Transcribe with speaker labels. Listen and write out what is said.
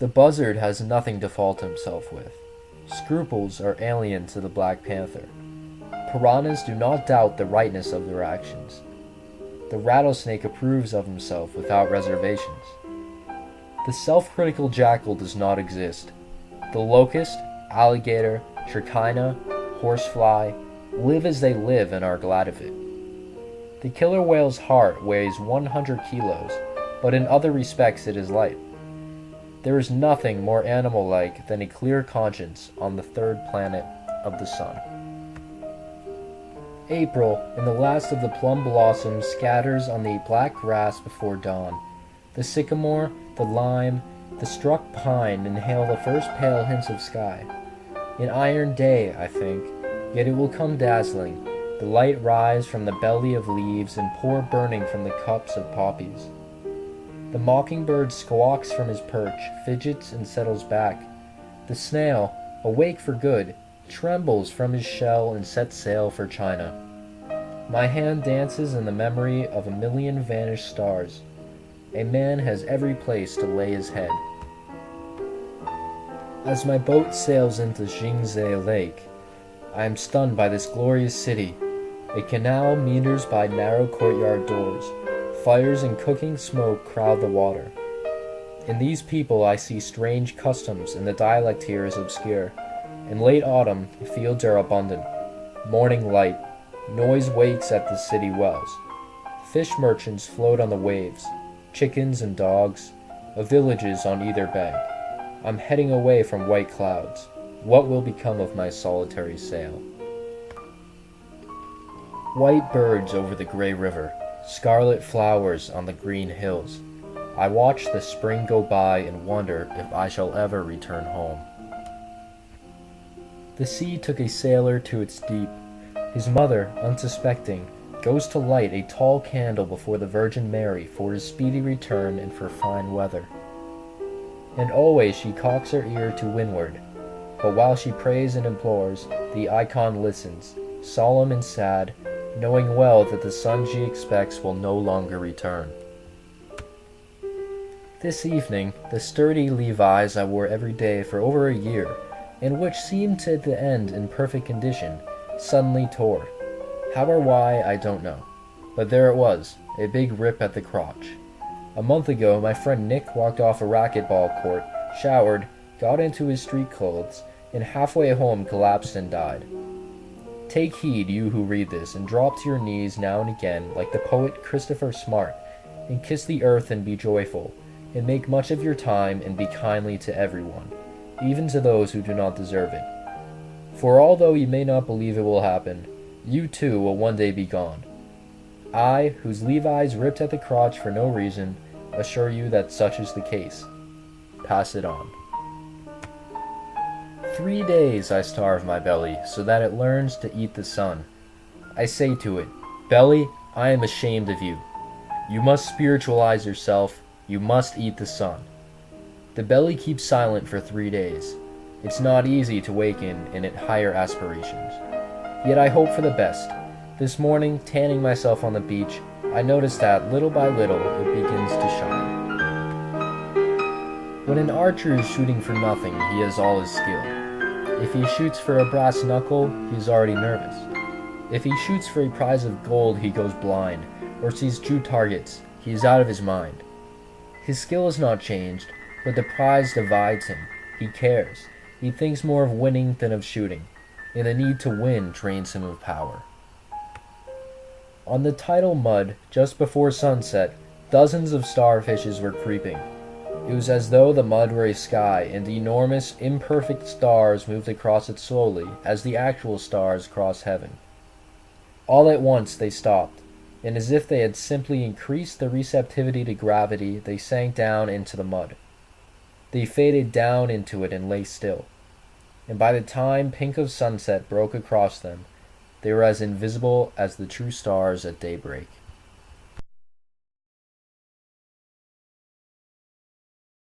Speaker 1: The buzzard has nothing to fault himself with. Scruples are alien to the black panther. Piranhas do not doubt the rightness of their actions. The rattlesnake approves of himself without reservations. The self-critical jackal does not exist. The locust, alligator, trichina, horsefly live as they live and are glad of it. The killer whale's heart weighs 100 kilos, but in other respects it is light. There is nothing more animal-like than a clear conscience on the third planet of the sun. April, and the last of the plum blossoms scatters on the black grass before dawn. The sycamore, the lime, the struck pine inhale the first pale hints of sky. An iron day, I think, yet it will come dazzling, the light rise from the belly of leaves and pour burning from the cups of poppies. The mockingbird squawks from his perch, fidgets and settles back. The snail, awake for good, trembles from his shell and sets sail for China. My hand dances in the memory of a million vanished stars. A man has every place to lay his head. As my boat sails into Jingzhe Lake, I am stunned by this glorious city. A canal meanders by narrow courtyard doors. Fires and cooking smoke crowd the water. In these people I see strange customs, and the dialect here is obscure. In late autumn, the fields are abundant. Morning light. Noise wakes at the city wells. Fish merchants float on the waves. Chickens and dogs. Villages on either bank. I'm heading away from white clouds. What will become of my solitary sail? White birds over the gray river. Scarlet flowers on the green hills. I watch the spring go by and wonder if I shall ever return home. The sea took a sailor to its deep. His mother, unsuspecting, goes to light a tall candle before the Virgin Mary for his speedy return and for fine weather. And always she cocks her ear to windward, but while she prays and implores, the icon listens, solemn and sad, knowing well that the son she expects will no longer return. This evening, the sturdy Levi's I wore every day for over a year, and which seemed to the end in perfect condition, suddenly tore. How or why, I don't know. But there it was, a big rip at the crotch. A month ago, my friend Nick walked off a racquetball court, showered, got into his street clothes, and halfway home collapsed and died. Take heed, you who read this, and drop to your knees now and again, like the poet Christopher Smart, and kiss the earth and be joyful, and make much of your time and be kindly to everyone, even to those who do not deserve it. For although you may not believe it will happen, you too will one day be gone. I, whose Levi's ripped at the crotch for no reason, assure you that such is the case. Pass it on. 3 days I starve my belly, so that it learns to eat the sun. I say to it, Belly, I am ashamed of you. You must spiritualize yourself, you must eat the sun. The belly keeps silent for 3 days. It's not easy to waken in it higher aspirations. Yet I hope for the best. This morning, tanning myself on the beach, I noticed that, little by little, it begins to shine. When an archer is shooting for nothing, he has all his skill. If he shoots for a brass knuckle, he is already nervous. If he shoots for a prize of gold, he goes blind, or sees true targets, he is out of his mind. His skill is not changed, but the prize divides him. He cares. He thinks more of winning than of shooting, and the need to win drains him of power. On the tidal mud, just before sunset, dozens of starfishes were creeping. It was as though the mud were a sky, and enormous, imperfect stars moved across it slowly, as the actual stars cross heaven. All at once they stopped, and as if they had simply increased the receptivity to gravity, they sank down into the mud. They faded down into it and lay still, and by the time pink of sunset broke across them, they were as invisible as the true stars at daybreak.